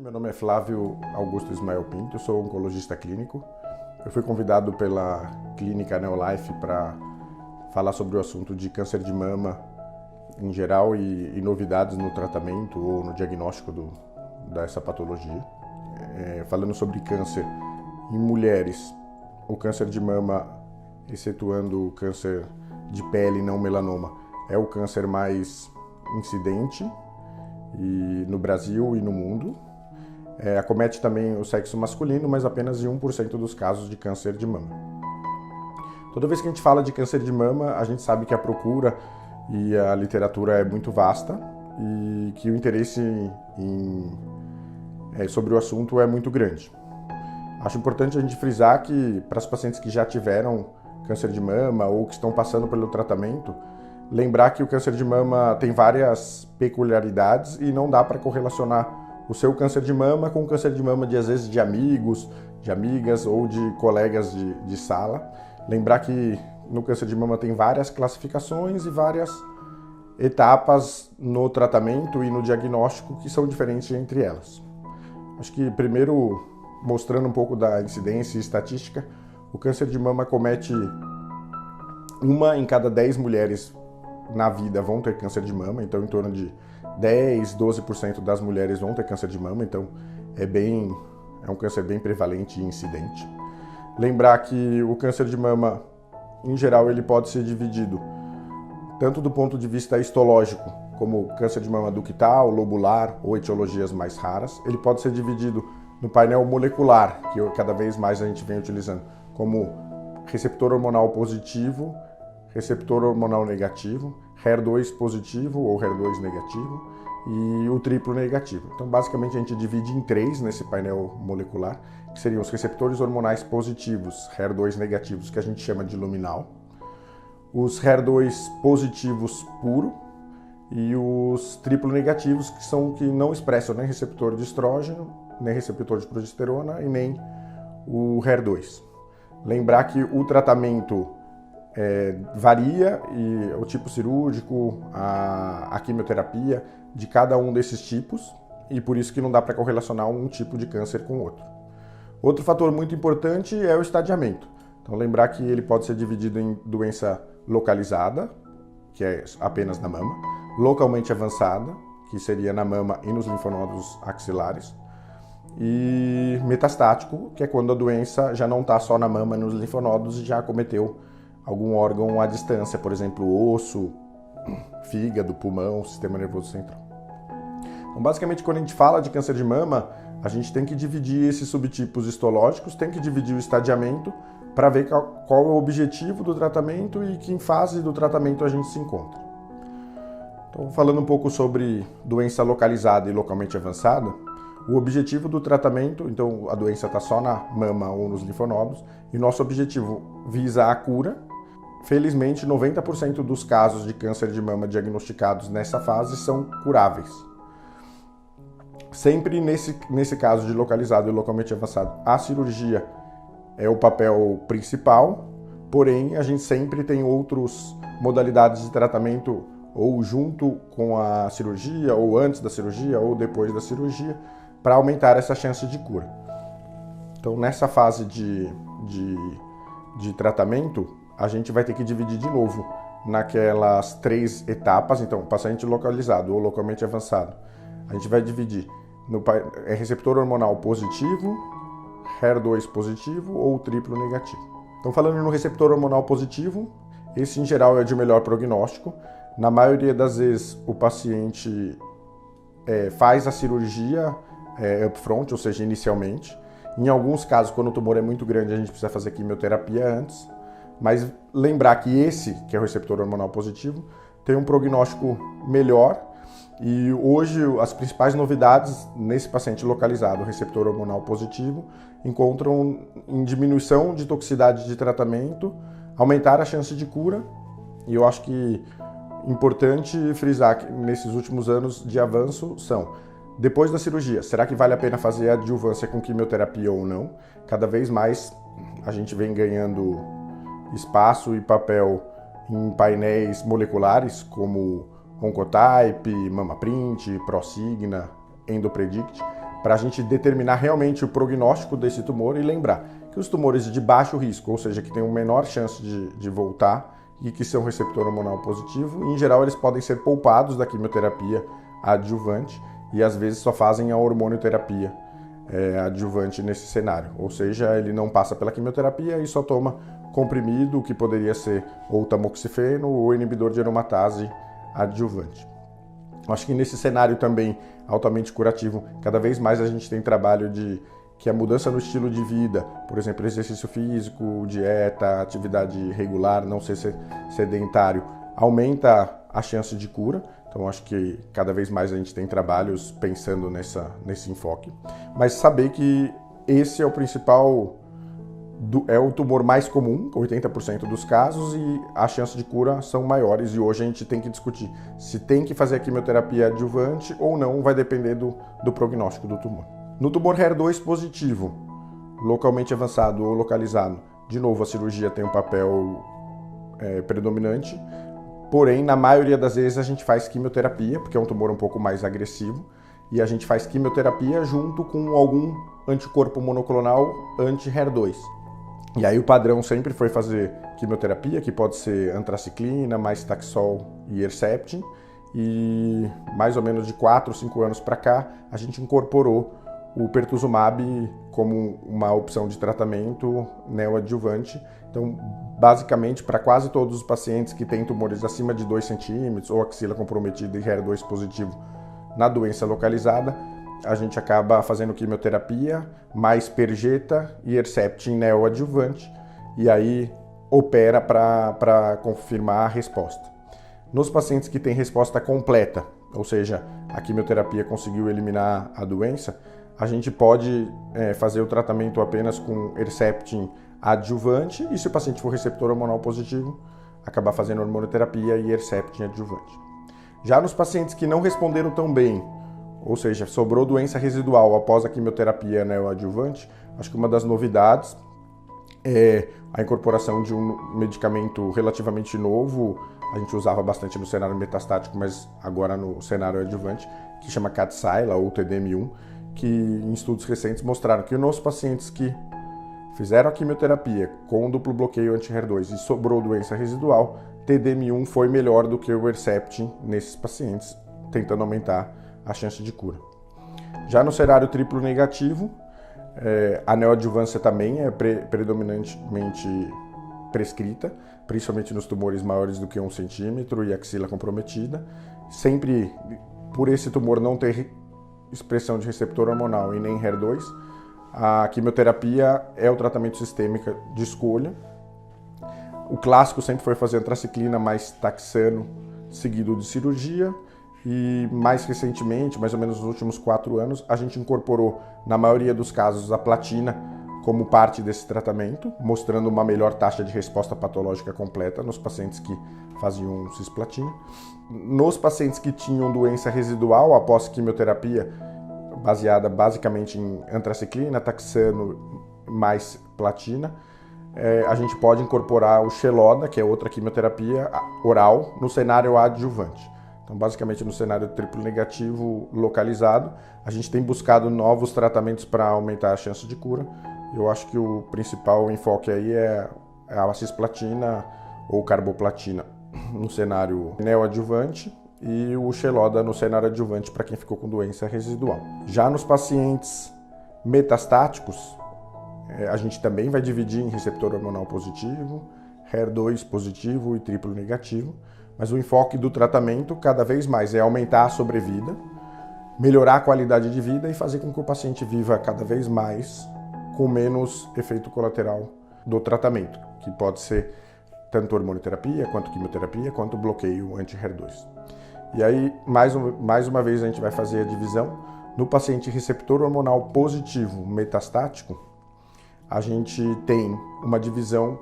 Meu nome é Flávio Augusto Ismael Pinto, eu sou oncologista clínico. Eu fui convidado pela clínica Neolife para falar sobre o assunto de câncer de mama em geral e novidades no tratamento ou no diagnóstico dessa patologia. Falando sobre câncer em mulheres, o câncer de mama, excetuando o câncer de pele não melanoma, é o câncer mais incidente no Brasil e no mundo. Acomete também o sexo masculino, mas apenas em 1% dos casos de câncer de mama. Toda vez que a gente fala de câncer de mama, a gente sabe que a procura e a literatura é muito vasta e que o interesse sobre o assunto é muito grande. Acho importante a gente frisar que para as pacientes que já tiveram câncer de mama ou que estão passando pelo tratamento, lembrar que o câncer de mama tem várias peculiaridades e não dá para correlacionar o seu câncer de mama com o câncer de mama às vezes de amigos, de amigas ou de colegas de sala. Lembrar que no câncer de mama tem várias classificações e várias etapas no tratamento e no diagnóstico que são diferentes entre elas. Acho que primeiro, mostrando um pouco da incidência e estatística, o câncer de mama acomete 1 em cada 10 mulheres na vida vão ter câncer de mama, então em torno de 10, 12% das mulheres vão ter câncer de mama, então é um câncer bem prevalente e incidente. Lembrar que o câncer de mama, em geral, ele pode ser dividido tanto do ponto de vista histológico, como câncer de mama ductal, lobular ou etiologias mais raras. Ele pode ser dividido no painel molecular, que cada vez mais a gente vem utilizando, como receptor hormonal positivo, receptor hormonal negativo, HER2 positivo ou HER2 negativo e o triplo negativo. Então, basicamente, a gente divide em 3 nesse painel molecular, que seriam os receptores hormonais positivos, HER2 negativos, que a gente chama de luminal, os HER2 positivos puro e os triplo negativos, que são que não expressam nem receptor de estrógeno, nem receptor de progesterona e nem o HER2. Lembrar que o tratamento varia e o tipo cirúrgico, a quimioterapia de cada um desses tipos e por isso que não dá para correlacionar um tipo de câncer com o outro. Outro fator muito importante é o estadiamento. Então lembrar que ele pode ser dividido em doença localizada, que é apenas na mama, localmente avançada, que seria na mama e nos linfonodos axilares, e metastático, que é quando a doença já não está só na mama e nos linfonodos e já acometeu algum órgão à distância, por exemplo, osso, fígado, pulmão, sistema nervoso central. Então, basicamente, quando a gente fala de câncer de mama, a gente tem que dividir esses subtipos histológicos, tem que dividir o estadiamento para ver qual é o objetivo do tratamento e que em fase do tratamento a gente se encontra. Então, falando um pouco sobre doença localizada e localmente avançada, o objetivo do tratamento, então a doença está só na mama ou nos linfonodos, e nosso objetivo visa a cura. Felizmente, 90% dos casos de câncer de mama diagnosticados nessa fase são curáveis. Sempre nesse caso de localizado e localmente avançado, a cirurgia é o papel principal, porém a gente sempre tem outras modalidades de tratamento ou junto com a cirurgia, ou antes da cirurgia, ou depois da cirurgia, para aumentar essa chance de cura. Então, nessa fase de tratamento, a gente vai ter que dividir de novo naquelas 3 etapas. Então, paciente localizado ou localmente avançado, a gente vai dividir no receptor hormonal positivo, HER2 positivo ou triplo negativo. Então, falando no receptor hormonal positivo, esse em geral é de melhor prognóstico. Na maioria das vezes, o paciente faz a cirurgia upfront, ou seja, inicialmente. Em alguns casos, quando o tumor é muito grande, a gente precisa fazer quimioterapia antes. Mas lembrar que esse, que é o receptor hormonal positivo, tem um prognóstico melhor. E hoje, as principais novidades nesse paciente localizado, receptor hormonal positivo, encontram em diminuição de toxicidade de tratamento, aumentar a chance de cura. E eu acho que importante frisar que nesses últimos anos de avanço são: depois da cirurgia, será que vale a pena fazer a adjuvância com quimioterapia ou não? Cada vez mais a gente vem ganhando espaço e papel em painéis moleculares como Oncotype, MammaPrint, Prosigna, EndoPredict, para a gente determinar realmente o prognóstico desse tumor e lembrar que os tumores de baixo risco, ou seja, que têm uma menor chance de voltar e que são receptor hormonal positivo, em geral eles podem ser poupados da quimioterapia adjuvante e às vezes só fazem a hormonioterapia adjuvante nesse cenário, ou seja, ele não passa pela quimioterapia e só toma comprimido, que poderia ser ou tamoxifeno ou inibidor de aromatase adjuvante. Acho que nesse cenário também altamente curativo, cada vez mais a gente tem trabalho de que a mudança no estilo de vida, por exemplo, exercício físico, dieta, atividade regular, não ser sedentário, aumenta a chance de cura. Então acho que cada vez mais a gente tem trabalhos pensando nesse enfoque. Mas saber que esse é o principal, é o tumor mais comum, 80% dos casos, e as chances de cura são maiores. E hoje a gente tem que discutir se tem que fazer a quimioterapia adjuvante ou não, vai depender do prognóstico do tumor. No tumor HER2 positivo, localmente avançado ou localizado, de novo a cirurgia tem um papel predominante, porém na maioria das vezes a gente faz quimioterapia, porque é um tumor um pouco mais agressivo, e a gente faz quimioterapia junto com algum anticorpo monoclonal anti-HER2. E aí o padrão sempre foi fazer quimioterapia, que pode ser antraciclina, mais Taxol e Herceptin, e mais ou menos de 4 ou 5 anos para cá a gente incorporou o pertuzumab como uma opção de tratamento neoadjuvante. Então, basicamente, para quase todos os pacientes que têm tumores acima de 2 centímetros ou axila comprometida e HER2 positivo na doença localizada, a gente acaba fazendo quimioterapia, mais Perjeta e Herceptin neoadjuvante, e aí opera para confirmar a resposta. Nos pacientes que têm resposta completa, ou seja, a quimioterapia conseguiu eliminar a doença, a gente pode fazer o tratamento apenas com Herceptin adjuvante e se o paciente for receptor hormonal positivo, acabar fazendo hormonoterapia e Herceptin adjuvante. Já nos pacientes que não responderam tão bem, ou seja, sobrou doença residual após a quimioterapia neoadjuvante, acho que uma das novidades é a incorporação de um medicamento relativamente novo, a gente usava bastante no cenário metastático, mas agora no cenário adjuvante, que chama Kadcyla ou TDM1, que em estudos recentes mostraram que nos pacientes que fizeram a quimioterapia com duplo bloqueio anti-HER2 e sobrou doença residual, TDM1 foi melhor do que o Herceptin nesses pacientes, tentando aumentar a chance de cura. Já no cenário triplo negativo, a neoadjuvância também é predominantemente prescrita, principalmente nos tumores maiores do que 1 centímetro e axila comprometida. Sempre por esse tumor não ter expressão de receptor hormonal e nem HER2, a quimioterapia é o tratamento sistêmico de escolha. O clássico sempre foi fazer antraciclina mais taxano, seguido de cirurgia, e mais recentemente, mais ou menos nos últimos 4 anos, a gente incorporou, na maioria dos casos, a platina como parte desse tratamento, mostrando uma melhor taxa de resposta patológica completa nos pacientes que faziam cisplatina. Nos pacientes que tinham doença residual após quimioterapia, baseada basicamente em antraciclina, taxano mais platina, a gente pode incorporar o Xeloda, que é outra quimioterapia oral, no cenário adjuvante. Então, basicamente, no cenário triplo negativo localizado, a gente tem buscado novos tratamentos para aumentar a chance de cura. Eu acho que o principal enfoque aí é a cisplatina ou carboplatina no cenário neoadjuvante e o Xeloda no cenário adjuvante para quem ficou com doença residual. Já nos pacientes metastáticos, a gente também vai dividir em receptor hormonal positivo, HER2 positivo e triplo negativo, mas o enfoque do tratamento cada vez mais é aumentar a sobrevida, melhorar a qualidade de vida e fazer com que o paciente viva cada vez mais com menos efeito colateral do tratamento, que pode ser tanto hormonoterapia, quanto quimioterapia, quanto bloqueio anti-HER2. E aí, mais uma vez, a gente vai fazer a divisão. No paciente receptor hormonal positivo metastático, a gente tem uma divisão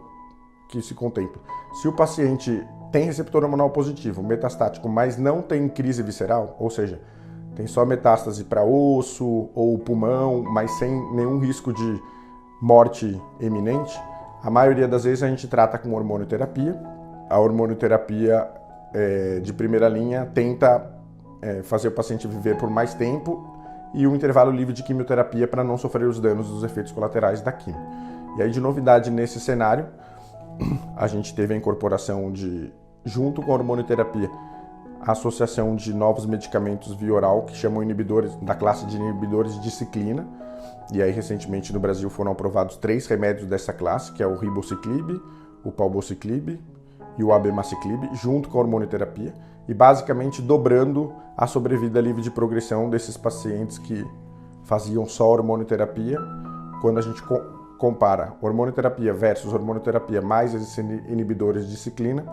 que se contempla. Se o paciente tem receptor hormonal positivo metastático, mas não tem crise visceral, ou seja, tem só metástase para osso ou pulmão, mas sem nenhum risco de morte iminente, a maioria das vezes a gente trata com hormonoterapia. A hormonoterapia de primeira linha tenta fazer o paciente viver por mais tempo e um intervalo livre de quimioterapia para não sofrer os danos dos efeitos colaterais da quimio. E aí, de novidade nesse cenário, a gente teve a incorporação junto com a hormonioterapia, a associação de novos medicamentos via oral que chamam inibidores, da classe de inibidores de ciclina. E aí, recentemente no Brasil foram aprovados 3 remédios dessa classe, que é o ribociclib, o palbociclib e o abemaciclib, junto com a hormonioterapia, e basicamente dobrando a sobrevida livre de progressão desses pacientes que faziam só hormonioterapia. Quando a gente compara hormonioterapia versus hormonioterapia mais esses inibidores de ciclina,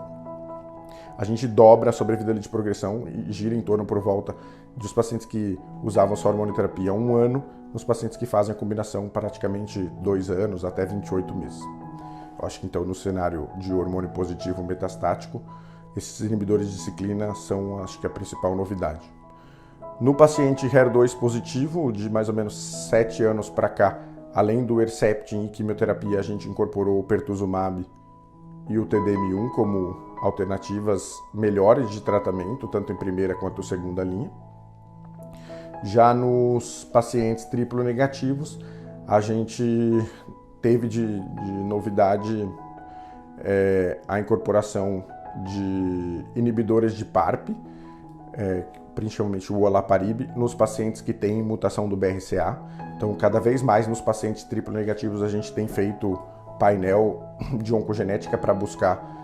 a gente dobra a sobrevida livre de progressão e gira em torno por volta dos pacientes que usavam só hormonioterapia 1 ano, nos pacientes que fazem a combinação praticamente 2 anos até 28 meses. Eu acho que então no cenário de hormônio positivo metastático, esses inibidores de ciclina são, acho que, a principal novidade. No paciente HER2 positivo, de mais ou menos 7 anos para cá, além do Herceptin e quimioterapia, a gente incorporou o pertuzumab e o TDM1 como alternativas melhores de tratamento, tanto em primeira quanto segunda linha. Já nos pacientes triplo negativos, a gente teve de novidade a incorporação de inibidores de PARP, principalmente o olaparib, nos pacientes que têm mutação do BRCA. Então, cada vez mais nos pacientes triplo negativos a gente tem feito painel de oncogenética para buscar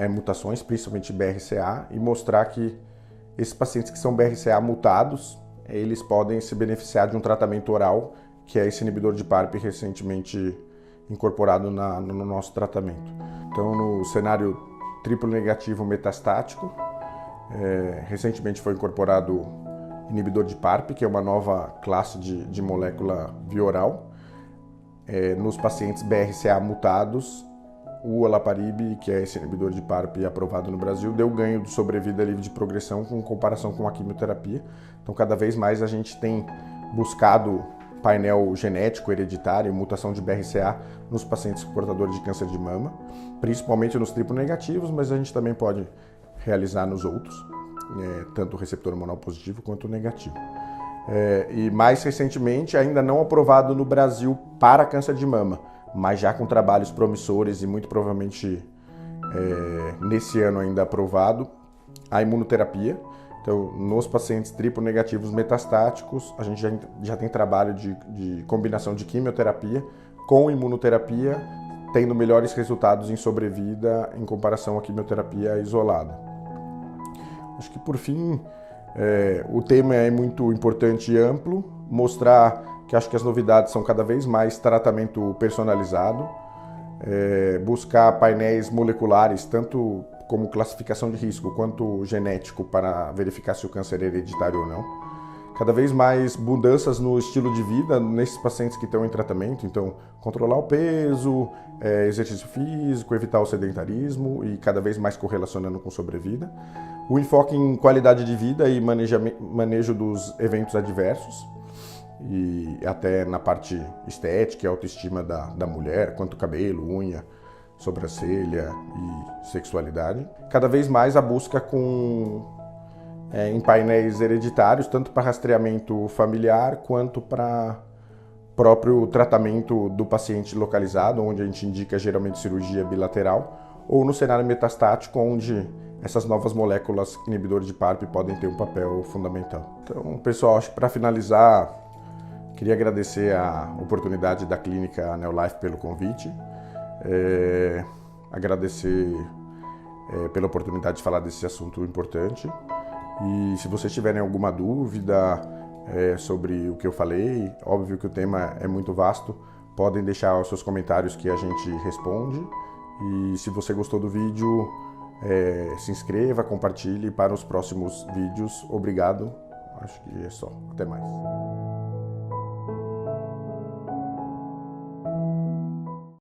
mutações, principalmente BRCA, e mostrar que esses pacientes que são BRCA mutados, eles podem se beneficiar de um tratamento oral, que é esse inibidor de PARP recentemente incorporado no nosso tratamento. Então, no cenário triplo negativo metastático, recentemente foi incorporado inibidor de PARP, que é uma nova classe de molécula via oral. Nos pacientes BRCA mutados, o olaparib, que é esse inibidor de PARP aprovado no Brasil, deu ganho de sobrevida livre de progressão com comparação com a quimioterapia. Então, cada vez mais a gente tem buscado painel genético, hereditário, mutação de BRCA nos pacientes portadores de câncer de mama, principalmente nos triplo negativos, mas a gente também pode realizar nos outros, tanto o receptor hormonal positivo quanto o negativo. E mais recentemente, ainda não aprovado no Brasil para câncer de mama, mas já com trabalhos promissores e muito provavelmente nesse ano ainda aprovado, a imunoterapia. Então, nos pacientes triplo negativos metastáticos, a gente já tem trabalho de combinação de quimioterapia com imunoterapia, tendo melhores resultados em sobrevida em comparação à quimioterapia isolada. Acho que, por fim, o tema é muito importante e amplo, mostrar que acho que as novidades são cada vez mais tratamento personalizado, buscar painéis moleculares, tanto como classificação de risco quanto genético, para verificar se o câncer é hereditário ou não. Cada vez mais mudanças no estilo de vida nesses pacientes que estão em tratamento, então controlar o peso, exercício físico, evitar o sedentarismo e cada vez mais correlacionando com sobrevida. O enfoque em qualidade de vida e manejo dos eventos adversos, e até na parte estética e autoestima da mulher, quanto cabelo, unha, sobrancelha e sexualidade. Cada vez mais a busca em painéis hereditários, tanto para rastreamento familiar quanto para próprio tratamento do paciente localizado, onde a gente indica geralmente cirurgia bilateral, ou no cenário metastático, onde essas novas moléculas inibidores de PARP podem ter um papel fundamental. Então, pessoal, acho que para finalizar, queria agradecer a oportunidade da Clínica Neolife pelo convite, agradecer pela oportunidade de falar desse assunto importante. E se vocês tiverem alguma dúvida sobre o que eu falei, óbvio que o tema é muito vasto, podem deixar os seus comentários que a gente responde. E se você gostou do vídeo, se inscreva, compartilhe para os próximos vídeos. Obrigado, acho que é só. Até mais.